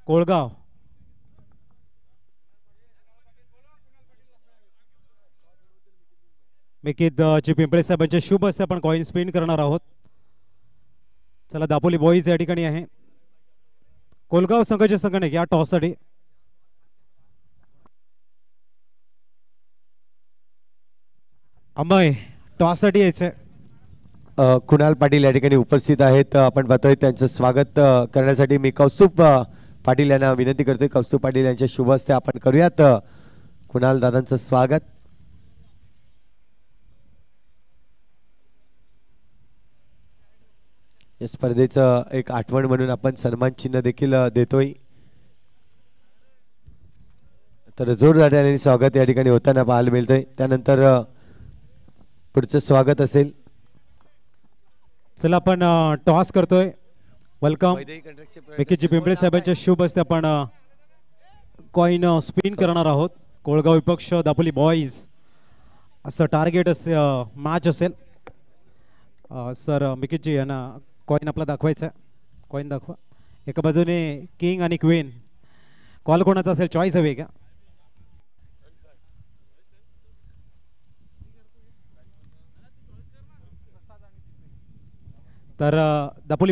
कोळगाव. मिकित ची पिंपळे साहेबांच्या शुभ हस्ते आपण कॉइन स्पिन करणार आहोत. चला दापोली बॉईज या ठिकाणी आहे. कोलगाव संघाचे संगणक या टॉससाठी. अमय टॉससाठी यायचंय. कुणाल पाटील या ठिकाणी उपस्थित आहेत. आपण पाहतोय त्यांचं स्वागत करण्यासाठी मी कौस्तुभ पाटील यांना विनंती करतोय. कौस्तुभ पाटील यांच्या शुभ हस्ते आपण करूयात कुणाल दादांचं स्वागत. या स्पर्धेचं एक आठवण म्हणून आपण सन्मान चिन्ह देखील देतोय. तर जोरदार स्वागत या ठिकाणी होताना पाहायला मिळतंय. त्यानंतर पुढचं स्वागत असेल. चला आपण टॉस करतोय. वेलकम. मिकीची पिंपळे साहेबांच्या शुभ हस्ते आपण कॉइन स्पिन करणार आहोत. कोळगाव विपक्ष दापोली बॉईज असं टार्गेट मॅच असेल. सर मिकीची यांना कॉइन आपला दाखवायचा. कॉइन दाखवा. एका बाजूने किंग आणि क्वीन. कॉल कोणाचा असेल चॉईस हवी का? तर दापोली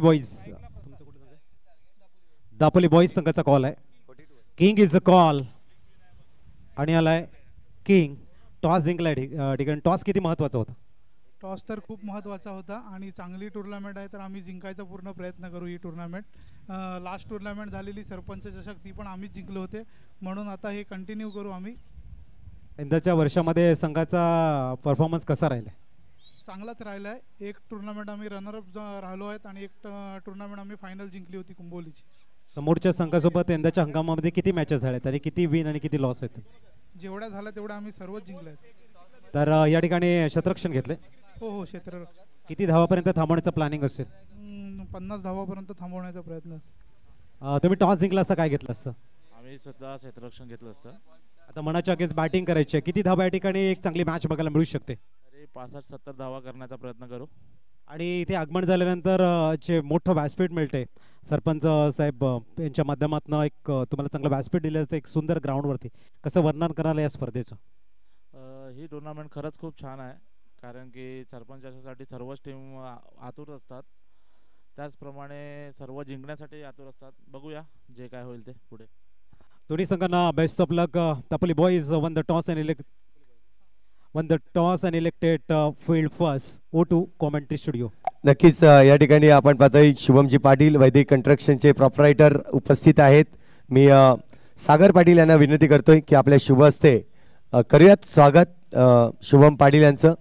बॉईज संघाचा कॉल आहे. किंग इज अ कॉल आणि आलाय किंग. टॉस जिंकलाय. ठिकाणी टॉस किती महत्वाचा होता? टॉस तर खूप महत्त्वाचा होता आणि चांगली टुर्नामेंट आहे तर आम्ही जिंकायचा पूर्ण प्रयत्न करू ही टुर्नामेंट. लास्ट टुर्नामेंट झालेली सरपंच चषक ती पण आम्हीच जिंकलो होते म्हणून आता हे कंटिन्यू करू आम्ही. यंदाच्या वर्षामध्ये संघाचा परफॉर्मन्स कसा राहिला? चांगलाच राहिला आहे. एक टुर्नामेंट आम्ही रनरअप राहिलो आहेत आणि एक टुर्नामेंट आम्ही फायनल जिंकली होती कुंभोलीची. समोरच्या संघासोबत यंदाच्या हंगामामध्ये किती मॅचेस झाल्यात आणि किती विन आणि किती लॉस आहेत? जेवढ्या झाल्या तेवढ्या आम्ही सर्वच जिंकले आहेत. तर या ठिकाणी क्षेत्ररक्षण घेतले. हो क्षेत्र. किती धावापर्यंत थांबवण्याचं प्लॅनिंग असेल? 50 धावापर्यंत थांबवण्याचा प्रयत्न असेल. तुम्ही टॉस जिंकला असता काय घेतलं असतं? आम्ही सुद्धा क्षेत्ररक्षण घेतलं असतं. आता मनाच्या अगेन्स्ट बॅटिंग करायची आहे. किती धावा या ठिकाणी एक चांगली मॅच बघायला मिळू शकते? 65-70 धावा करण्याचा प्रयत्न करू. आणि इथे आगमन झाल्यानंतर जे मोठं व्यासपीठ मिळते सरपंच साहेब यांच्या माध्यमातून एक तुम्हाला चांगलं व्यासपीठ दिलं एक सुंदर ग्राउंडवरती, कसं वर्णन करायला या स्पर्धेचं? ही टुर्नामेंट खरंच खूप छान आहे कारण की सरपंचासाठी सर्वच टीम आतुर असतात. त्याचप्रमाणे सर्व जिंकण्यासाठी आतुर असतात. बघूया जे काय होईल ते पुढे. दोन्ही संघांना best of luck. Dapoli boys won the toss and elected field first. ओ टू कॉमेंट्री स्टुडिओ. नक्कीच या ठिकाणी आपण पाहतोय शुभमजी पाटील वैदिक कंस्ट्रक्शनचे प्रॉपरायटर उपस्थित आहेत. मी सागर पाटील यांना विनंती करतोय की आपल्या शुभ हस्ते करूयात स्वागत शुभम पाटील यांचं.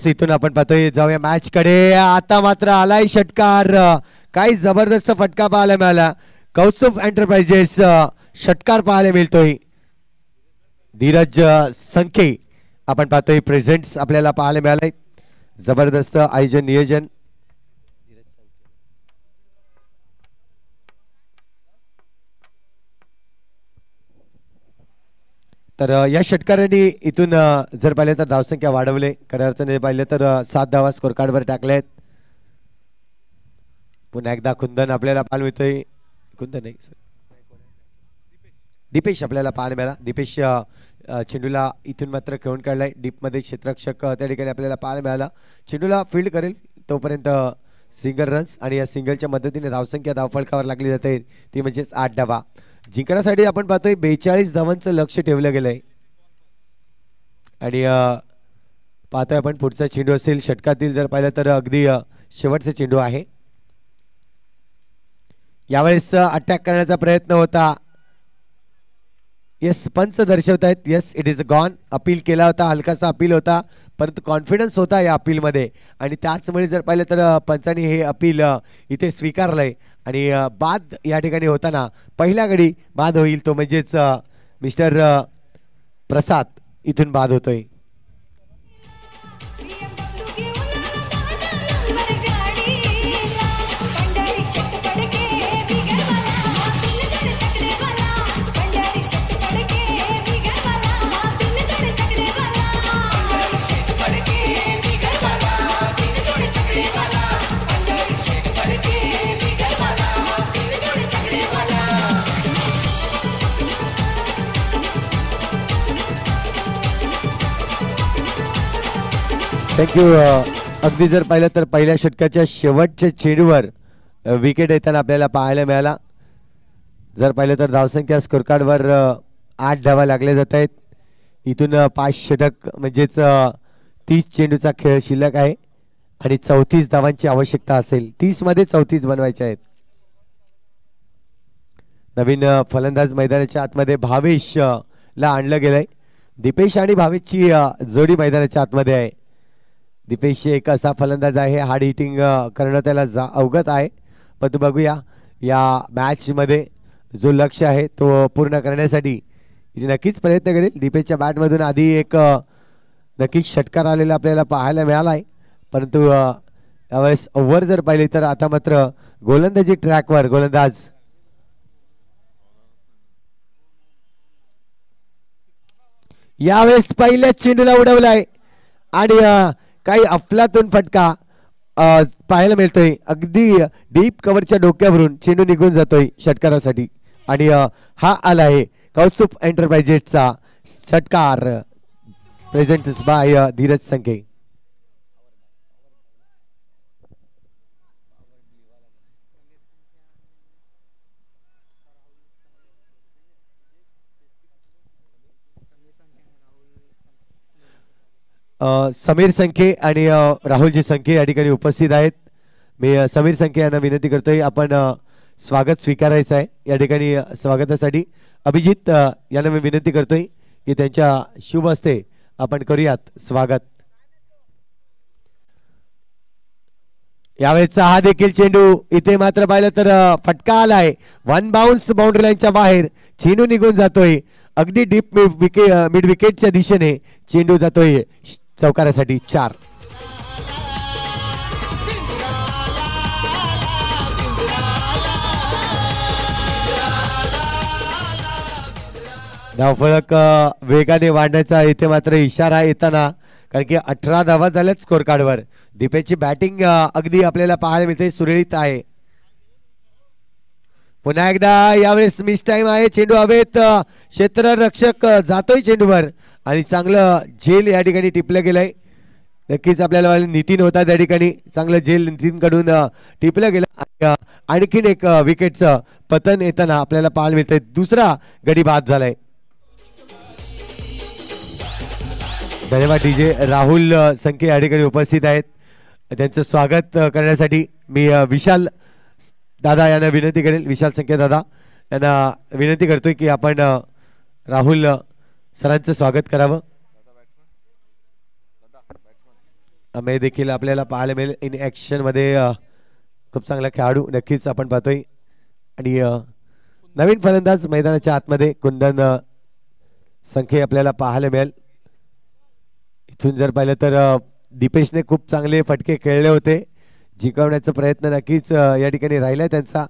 इथून आपण पाहतोय जाऊया मॅच कडे. आता मात्र आलाय षटकार. काही जबरदस्त फटका पाहायला मिळाला. कौस्तुभ एंटरप्राइजेस षटकार पाहायला मिळतोय. धीरज संखे आपण पाहतोय प्रेझेंट्स आपल्याला पाहायला मिळालंय. जबरदस्त आयोजन नियोजन. तर या षटकारांनी इथून जर पाहिलं तर धावसंख्या वाढवले. खऱ्या अर्थाने पाहिलं तर 7 धावा स्कोर कार्डवर टाकल्यात. पुन्हा एकदा कुंदन आपल्याला पाहायला मिळतोय. कुंदन नाही दीपेश आपल्याला पाहायला मिळाला. दीपेश चेंडूला इथून मात्र खेळून काढलाय. डीपमध्ये क्षेत्ररक्षक त्या ठिकाणी आपल्याला पाहायला मिळाला. चेंडूला फील्ड करेल तोपर्यंत सिंगल रन्स आणि या सिंगलच्या मदतीने धावसंख्या धावफलकावर लागली जाते ती म्हणजेच 8 धावा. जिंकण्यासाठी आपण पाहतोय 42 धावांचं लक्ष ठेवलं गेलंय आणि पाहतोय आपण पुढचा चेंडू असेल षटकातील जर पाहिलं तर अगदी शेवटचा चेंडू आहे. यावेळेस अटॅक करण्याचा प्रयत्न होता. येस पंच दर्शवतायत. Yes it is gone. Appeal केला होता, हलकासा अपील होता परंतु कॉन्फिडन्स होता या अपीलमध्ये आणि त्याचमुळे जर पाहिलं तर पंचांनी हे अपील इथे स्वीकारलंय आणि बाद या ठिकाणी होताना पहिल्या गडी बाद होईल तो म्हणजेच मिस्टर प्रसाद इथून बाद होतोय. थँक्यू. अगदी जर पाहिलं तर पहिल्या षटकाच्या शेवटच्या चेंडूवर विकेट येताना आपल्याला पाहायला मिळाला. जर पाहिलं तर धावसंख्या स्कोर कार्डवर 8 धावा लागल्या जात आहेत. इथून 5 षटक म्हणजेच 30 चेंडूचा खेळ शिल्लक आहे आणि 34 धावांची आवश्यकता असेल. 30 मध्ये 34 बनवायचे आहेत. नवीन फलंदाज मैदानाच्या आतमध्ये भावेश ला आणलं गेलंय. दीपेश आणि भावेशची जोडी मैदानाच्या आतमध्ये आहे. दीपेश एक असा फलंदाज आहे हार्ड हिटिंग करणं त्याला अवगत आहे. पण बघूया या मॅच मध्ये जो लक्ष आहे तो पूर्ण करण्यासाठी नक्कीच प्रयत्न करेल. दीपेशच्या बॅटमधून आधी एक नक्कीच षटकार आलेला आपल्याला पाहायला मिळाला आहे परंतु यावेळेस ओव्हर जर पाहिली तर आता मात्र गोलंदाजी ट्रॅकवर गोलंदाज यावेळेस पहिल्या चेंडूला उडवलाय आणि काही अफलातून फटका पाहायला मिळतोय. अगदी डीप कव्हरच्या डोक्यावरून चेंडू निघून जातोय षटकारासाठी आणि हा आला आहे कौस्तुभ एंटरप्राइजेसचा षटकार प्रेझेंट बाय धीरज संखे. समीर संखे आणि राहुलजी संखे या ठिकाणी उपस्थित आहेत. मी समीर संखे यांना विनंती करतोय आपण स्वागत स्वीकारायचं आहे. या ठिकाणी स्वागतासाठी अभिजित यांना मी विनंती करतोय की त्यांच्या शुभ हस्ते आपण करूयात स्वागत. यावेळेचा हा देखील चेंडू इथे मात्र पाहिलं तर फटका आलाय. 1 बाउन्स बाउंड्री लाईनच्या बाहेर चेंडू निघून जातोय. अगदी डीप मिड विकेटच्या दिशेने चेंडू जातोय चौकारासाठी 4. धावफलक वेगाने वाढण्याचा इथे मात्र इशारा येताना कारण की 18 धावा झाल्यात स्कोर कार्डवर. दीपेशची बॅटिंग अगदी आपल्याला पाहायला मिळते सुरळीत आहे. पुन्हा एकदा यावेळेस मिस टाइम आहे. चेंडू हवेत क्षेत्ररक्षक जातोय चेंडूवर आणि चांगलं झेल या ठिकाणी टिपलं गेलंय. नक्कीच आपल्याला नितीन होता त्या ठिकाणी चांगलं झेल नितीन कडून टिपलं गेलं. आणखीन एक विकेटचं पतन येताना आपल्याला पाहायला मिळतंय. दुसरा गडी बाद झालाय. धन्यवाद डीजे. राहुल संखे या ठिकाणी उपस्थित आहेत. त्यांचं स्वागत करण्यासाठी मी विशाल दादा यांना विनंती करेल. विशाल संखे दादा यांना विनंती करतोय की आपण राहुल सरांचं स्वागत करावं. आम्ही देखील आपल्याला पाहायला मिळेल इन ॲक्शन मध्ये खूप चांगला खेळाडू नक्कीच आपण पाहतोय. आणि नवीन फलंदाज मैदानाच्या आतमध्ये कुंदन संखे आपल्याला पाहायला मिळेल. इथून जर पाहिलं तर दीपेशने खूप चांगले फटके खेळले होते. जिंकवण्याचा प्रयत्न नक्कीच या ठिकाणी राहिलाय त्यांचा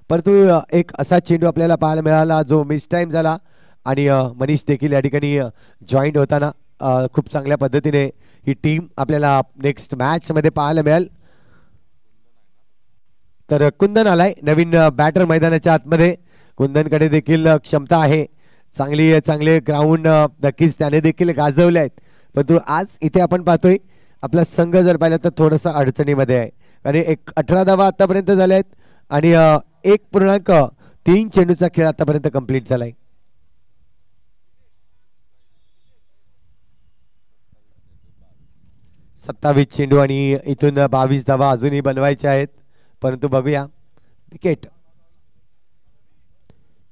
परंतु एक असा चेंडू आपल्याला पाहायला मिळाला जो मिस टाइम झाला आणि मनीष देखील या ठिकाणी जॉईंट होताना खूप चांगल्या पद्धतीने ही टीम आपल्याला नेक्स्ट मॅच मध्ये पाहायला मिळेल. तर कुंदन आलाय नवीन बॅटर मैदानाच्या आतमध्ये. कुंदनकडे देखील क्षमता आहे चांगले ग्राउंड नक्कीच त्याने देखील गाजवले आहेत. परंतु आज इथे आपण पाहतोय आपला संघ जर पाहिला तर थोडासा अडचणीमध्ये आहे. आणि 18 धावा आतापर्यंत झाल्या आहेत आणि 1.3 चेंडूचा खेळ आतापर्यंत कंप्लीट झालाय. सत्तावीस चेंडू आणि इथून 22 धावा अजूनही बनवायच्या आहेत. परंतु बघूया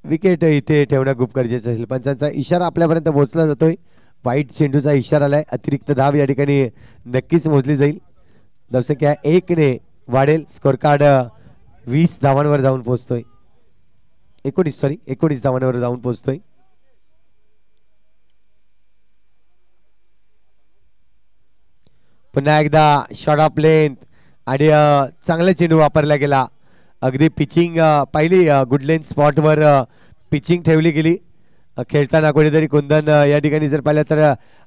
विकेट इथे ठेवणं खूप गरजेचं असेल. पंचांचा इशारा आपल्यापर्यंत पोहोचला जातोय. वाईट चेंडूचा इशारा आलाय. अतिरिक्त धाव या ठिकाणी नक्कीच मोजली जाईल. धावसंख्या 1 ने वाढेल. स्कोर कार्ड 20 धावांवर जाऊन पोहोचतोय. 19 धावांवर जाऊन पोहोचतोय. पुन्हा एकदा शॉट ऑफ लेंथ आणि चांगला चेंडू वापरला गेला. अगदी पिचिंग पाहिली गुड लेंथ स्पॉटवर पिचिंग ठेवली गेली. खेळताना कोणीतरी कुंदन या ठिकाणी जर पाहिलं तर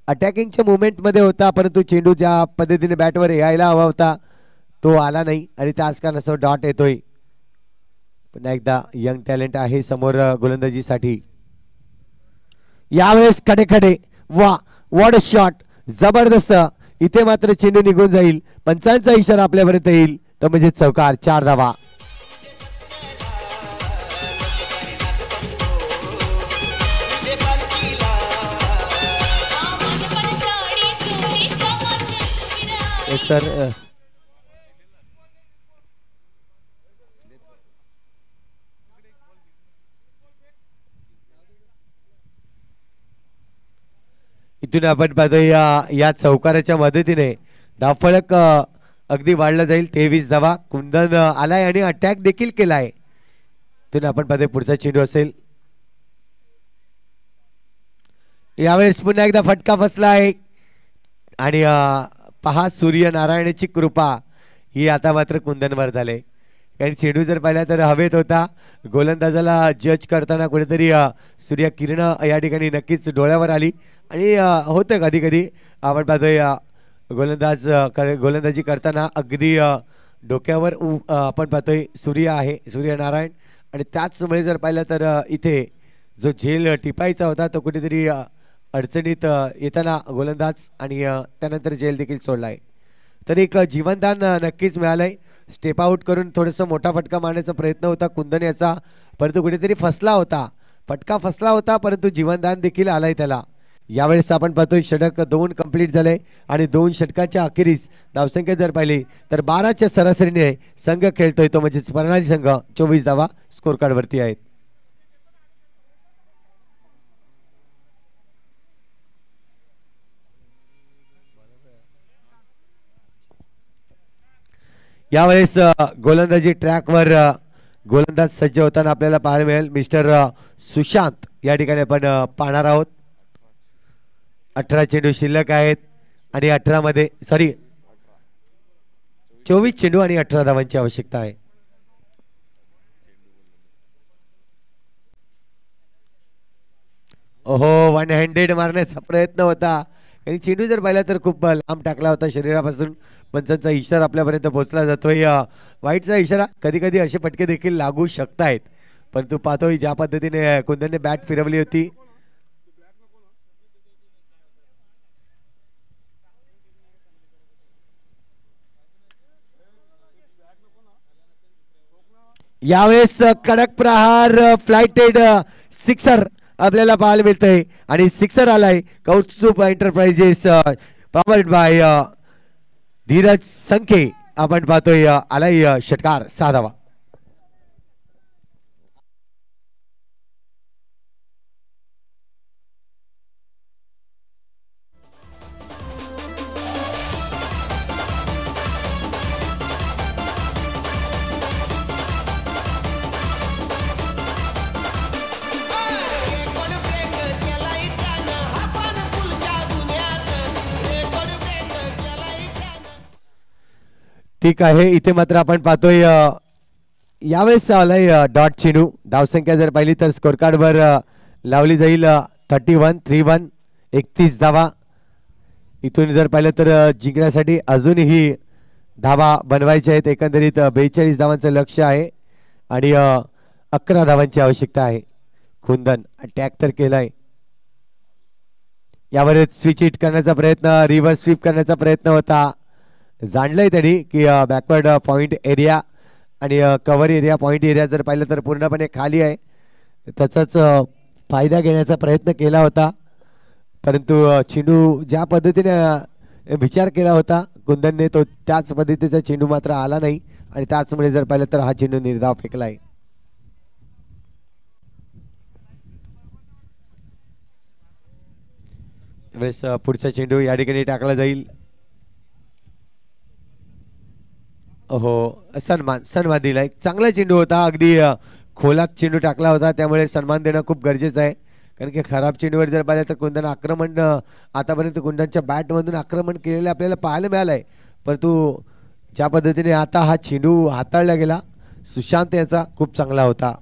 अटॅकिंगच्या मुवमेंटमध्ये होता. परंतु चेंडू ज्या पद्धतीने बॅटवर यायला हवा होता तो आला नाही आणि त्याच कारणास्तव डॉट येतोय. पुन्हा एकदा यंग टॅलेंट आहे समोर गोलंदाजीसाठी. यावेळेस खडे वा वॉट अ शॉट. जबरदस्त. इथे मात्र चेंडू निघून जाईल. पंचांचा इशारा आपल्यापर्यंत येईल तो म्हणजे चौकार. 4 धावा. सर इथून आपण पाहतोय या चौकाराच्या मदतीने धावफलक अगदी वाढला जाईल. 23 धावा. कुंदन आलाय आणि अटॅक देखील केलाय. इथून आपण पाहतोय पुढचा चेंडू असेल. यावेळेस पुन्हा एकदा फटका फसला आहे आणि पहा सूर्यनारायणाची कृपा ही आता मात्र कुंदनवर झाले. कारण चेंडू जर पाहिला तर हवेत होता. गोलंदाजाला जज करताना कुठेतरी सूर्य किरण या ठिकाणी नक्कीच डोळ्यावर आली आणि होतं कधी कधी आपण पाहतोय गोलंदाजी करताना अगदी डोक्यावर आपण पाहतोय सूर्य आहे सूर्यनारायण. आणि त्याचमुळे जर पाहिलं तर इथे जो झेल टिपायचा होता तो कुठेतरी अडचणीत येताना गोलंदाज आणि त्यानंतर झेल देखील सोडलाय. तर एक जीवनदान नक्कीच मिळालंय. स्टेप आउट करून थोडंसं मोठा फटका मारण्याचा प्रयत्न होता कुंदन याचा, परंतु कुठेतरी फसला होता. फटका फसला होता परंतु जीवनदान देखील आलंय त्याला. यावेळेस आपण पाहतोय षटक 2 कंप्लीट झाले आणि 2 षटकाच्या अखेरीस धावसंख्या जर पाहिली तर 12च्या सरासरीने संघ खेळतोय तो म्हणजे प्रणाली संघ 24 धावा स्कोर कार्ड वरती आहेत. यावेळेस गोलंदाजी ट्रॅकवर गोलंदाज सज्ज होताना आपल्याला पाहायला मिळेल. मिस्टर सुशांत या ठिकाणी आपण पाहणार आहोत. 18 चेंडू शिल्लक आहेत आणि 18 मध्ये 24 चेंडू आणि 18 धावांची आवश्यकता आहे. ओहो, 1 हँडेड मारण्याचा प्रयत्न होता आणि चेंडू जर पाहिला तर खूप लांब टाकला होता शरीरापासून. पंचांचा इशारा आपल्यापर्यंत पोहोचला जातोय. वाईटचा इशारा. कधी कधी असे फटके देखील लागू शकतायत, परंतु पाहतोय ज्या पद्धतीने कुंदनने बॅट फिरवली होती. यावेळेस कडक प्रहार फ्लाइटेड सिक्सर आपल्याला पाहायला मिळतंय आणि सिक्सर आलाय. Kaustubh enterprises powered by Dheeraj Sankhe आपण पाहतोय आलाय षटकार 6 धावा. ठीक आहे. इथे मात्र आपण पाहतोय यावेळेस आलाय डॉट चेंडू. धावसंख्या जर पाहिली तर स्कोर कार्ड वर लावली जाईल 31 31 धावा. इथून जर पाहिलं तर जिंकण्यासाठी अजूनही धावा बनवायच्या आहेत. एकंदरीत 42 धावांचं लक्ष आहे आणि 11 धावांची आवश्यकता आहे. कुंदन अटॅक तर केलाय, यावर स्विच हिट करण्याचा प्रयत्न, रिव्हर्स स्वीप करण्याचा प्रयत्न होता. जाणलंय त्यांनी की बॅकवर्ड पॉइंट एरिया आणि कव्हर एरिया पॉइंट एरिया जर पाहिलं तर पूर्णपणे खाली आहे. त्याचाच फायदा घेण्याचा प्रयत्न केला होता, परंतु चेंडू ज्या पद्धतीने विचार केला होता कुंदनने तो त्याच पद्धतीचा चेंडू मात्र आला नाही आणि त्याचमुळे जर पाहिलं तर हा चेंडू निर्धाव फेकलाय. वेळेस पुढचा चेंडू या ठिकाणी टाकला जाईल. हो, सन्मान दिला. एक चांगला चेंडू होता, अगदी खोलात चेंडू टाकला होता, त्यामुळे सन्मान देणं खूप गरजेचं आहे. कारण की खराब चेंडूवर जर पाहिलं तर कुंदन आक्रमण आतापर्यंत कुंदनच्या बॅटमधून आक्रमण केलेलं आपल्याला पाहायला मिळालं आहे, परंतु ज्या पद्धतीने आता हा चेंडू हाताळला गेला सुशांत याचा खूप चांगला होता.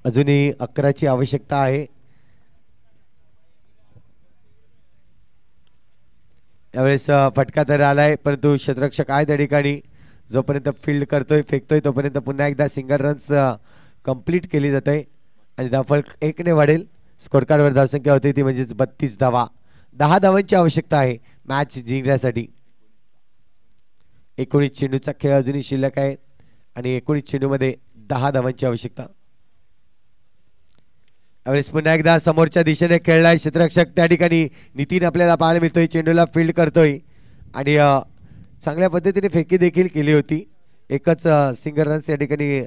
अजूनही 11ची आवश्यकता आहे. यावेळेस फटका तर आलाय, परंतु क्षेत्ररक्षक आहे त्या ठिकाणी, जोपर्यंत फील्ड करतोय फेकतोय तोपर्यंत पुन्हा एकदा सिंगल रन्स कंप्लीट केली जाते आणि धावफलक 1 ने वाढेल. स्कोर कार्डवर धावसंख्या होती ती म्हणजेच 32 धावा. 10 धावांची आवश्यकता आहे मॅच जिंकण्यासाठी. 19 चेंडूचा खेळ अजूनही शिल्लक आहे आणि 19 चेंडूमध्ये 10 धावांची आवश्यकता. यावेळेस पुन्हा एकदा समोरच्या दिशेने खेळलाय क्षेत्ररक्षक, त्या ठिकाणी नितीन आपल्याला पाहायला मिळतोय, चेंडूला फील्ड करतोय आणि चांगल्या पद्धतीने फेकी देखील केली होती. एकच सिंगल रन्स या ठिकाणी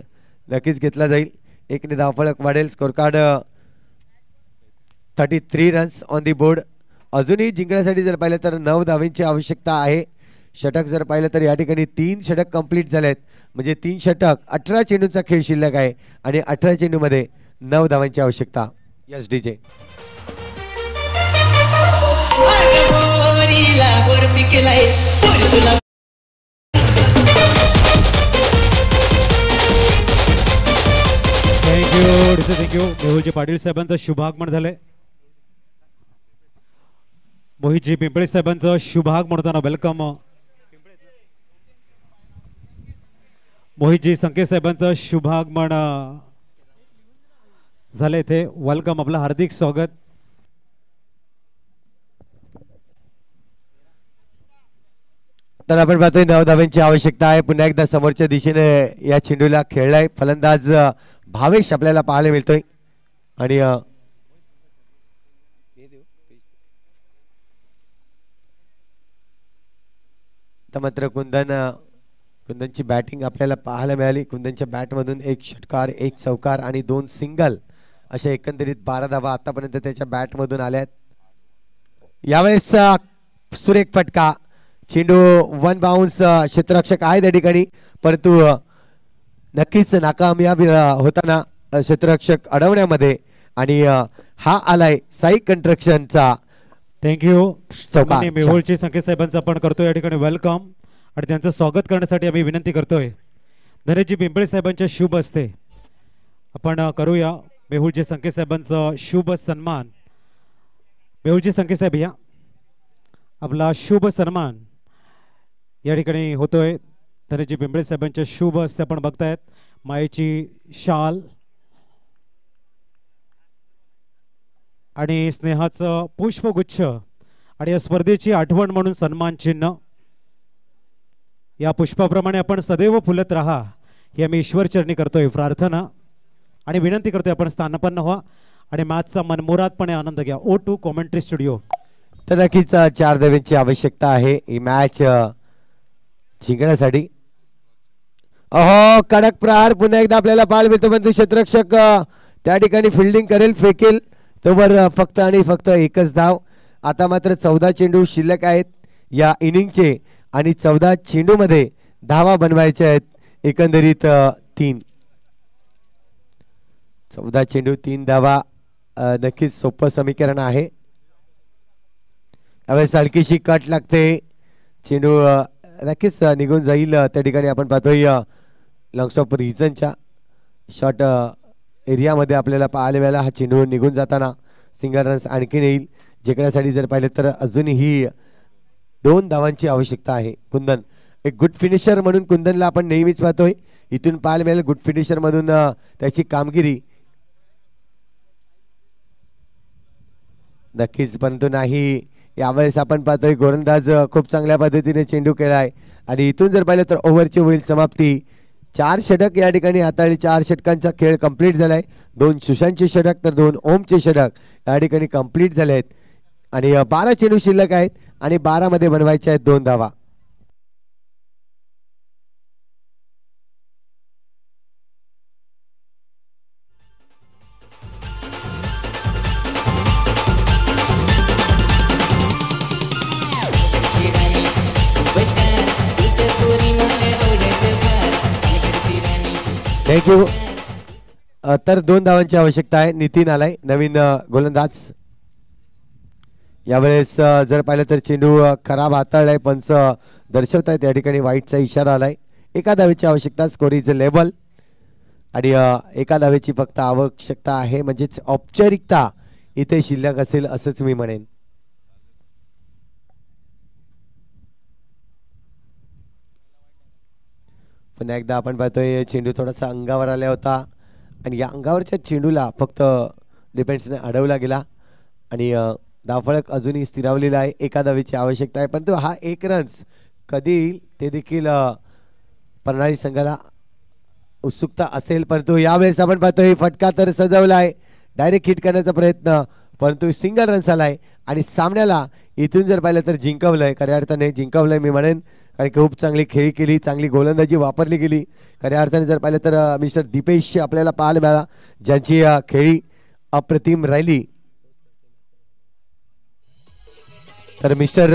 नक्कीच घेतला जाईल. 1 ने धावफलक वाढेल. Score card 33 runs on the board. अजूनही जिंकण्यासाठी जर पाहिलं तर 9 धावांची आवश्यकता आहे. षटक जर पाहिलं तर या ठिकाणी 3 षटक कंप्लीट झालेत, म्हणजे 3 षटक 18 चेंडूचा खेळ शिल्लक आहे आणि 18 चेंडूमध्ये 9 धावांची आवश्यकता. Yes DJ. थँक्यू. मेहुलजी पाटील साहेबांचं शुभागमन झालंय. मोहितजी पिंपळे साहेबांचं शुभागमन होताना वेलकम. मोहितजी संकेत साहेबांचं शुभागमन झाले इथे. वेलकम, आपलं हार्दिक स्वागत. तर आपण पाहतोय 9 धावांची आवश्यकता आहे. पुन्हा एकदा समोरच्या दिशेने या चेंडूला खेळलाय फलंदाज भावेश आपल्याला पाहायला मिळतोय आणि मात्र कुंदनची बॅटिंग आपल्याला पाहायला मिळाली. कुंदनच्या बॅटमधून 1 षटकार 1 चौकार आणि 2 सिंगल अशा एकंदरीत 12 धावा आतापर्यंत त्याच्या बॅटमधून आल्यात. यावेळेस सुरेख फटका, चेंडू 1 बाउन्स. क्षेत्ररक्षक आहे त्या ठिकाणी, परंतु नक्कीच नाकामयाब होताना क्षेत्ररक्षक अडवण्यामध्ये आणि हा आलाय साई कंस्ट्रक्शनचा. थँक्यू. चौकार. मेहुलजी संकेत साहेबांचं आपण करतोय या ठिकाणी वेलकम आणि त्यांचं स्वागत करण्यासाठी आम्ही विनंती करतोय. धनेशजी पिंपळे साहेबांच्या शुभ हस्ते आपण करूया मेहुलजी संकेत साहेबांचं शुभ सन्मान. मेहुलजी संकेत साहेब या, आपला शुभ सन्मान या ठिकाणी होतोय. धनेशजी पिंपळे साहेबांच्या शुभ हस्ते आपण बघतायत मायेची शाल आणि स्नेहाचं पुष्पगुच्छ आणि या स्पर्धेची आठवण म्हणून सन्मान चिन्ह. या पुष्पाप्रमाणे आपण सदैव फुलत राहा ही आम्ही ईश्वरचरणी करतोय प्रार्थना आणि विनंती करतोय आपण स्थानापन्न व्हा आणि मॅचचा मनमुरादपणे आनंद घ्या. O2 commentary studio. तर नक्कीच 4 धावांची आवश्यकता आहे ही मॅच जिंकण्यासाठी. अहो, कडक प्रहार पुन्हा एकदा आपल्याला पाहायला मिळतो, परंतु क्षेत्ररक्षक त्या ठिकाणी फिल्डिंग करेल, फेकेल तोवर फक्त आणि फक्त 1च धाव. आता मात्र 14 चेंडू शिल्लक आहेत या इनिंगचे आणि 14 चेंडूमध्ये धावा बनवायचे आहेत एकंदरीत 3. 14 चेंडू 3 धावा नक्कीच सोपं समीकरण आहे. यावेळेस हलकीशी कट लागते, चेंडू नक्कीच निघून जाईल. त्या ठिकाणी आपण पाहतोय लॉंग स्टॉप रिजनच्या शॉर्ट एरियामध्ये आपल्याला पाहायला मिळाला हा चेंडू निघून जाताना. सिंगल रन्स आणखीन येईल जिंकण्यासाठी जर पाहिलं तर अजूनही 2 धावांची आवश्यकता आहे. कुंदन एक गुड फिनिशर म्हणून कुंदनला आपण नेहमीच पाहतोय, इथून पाहायला मिळेल गुड फिनिशर मधून त्याची कामगिरी नक्कीच, परंतु नाही. यावेळेस आपण पाहतोय गोलंदाज खूप चांगल्या पद्धतीने चेंडू केलाय आणि इथून जर पाहिलं तर ओव्हरची होईल समाप्ती. 4 षटक या ठिकाणी हाताळली. 4 षटकांचा खेळ कंप्लीट झालाय. 2 सुशांतचे षटक तर 2 ओमचे षटक या ठिकाणी कंप्लीट झाले आहेत आणि 12 चेंडू शिल्लक आहेत आणि 12 मध्ये बनवायचे आहेत 2 धावा. थँक्यू. तर 2 धावांची आवश्यकता आहे. नितीन आलाय नवीन गोलंदाज. यावेळेस जर पाहिलं तर चेंडू खराब हाताळलाय. पंच दर्शवतायत या ठिकाणी वाईटचा इशारा आलाय. एका धावेची आवश्यकता. स्कोर इज लेवल आणि एका धावेची फक्त आवश्यकता आहे, म्हणजेच औपचारिकता इथे शिल्लक असेल असंच मी म्हणेन. पुन्हा एकदा आपण पाहतोय चेंडू थोडासा अंगावर आला होता आणि या अंगावरच्या चेंडूला फक्त डिफेन्सने अडवला गेला आणि धावफलक अजूनही स्थिरावलेला आहे. एका धावेची आवश्यकता आहे, परंतु हा 1 रन्स कधी येईल ते देखील प्रणाली संघाला उत्सुकता असेल. परंतु यावेळेस आपण पाहतोय फटका तर सजवला आहे. डायरेक्ट हिट करण्याचा प्रयत्न, परंतु सिंगल रन्स आलाय आणि सामन्याला इथून जर पाहिलं तर जिंकवलंय. खऱ्या अर्थाने जिंकवलंय मी म्हणेन, कारण की खूप चांगली खेळी केली, चांगली गोलंदाजी वापरली गेली. खऱ्या अर्थाने जर पाहिलं तर मिस्टर दीपेश आपल्याला पाहायला मिळाला, ज्यांची खेळी अप्रतिम राहिली. तर मिस्टर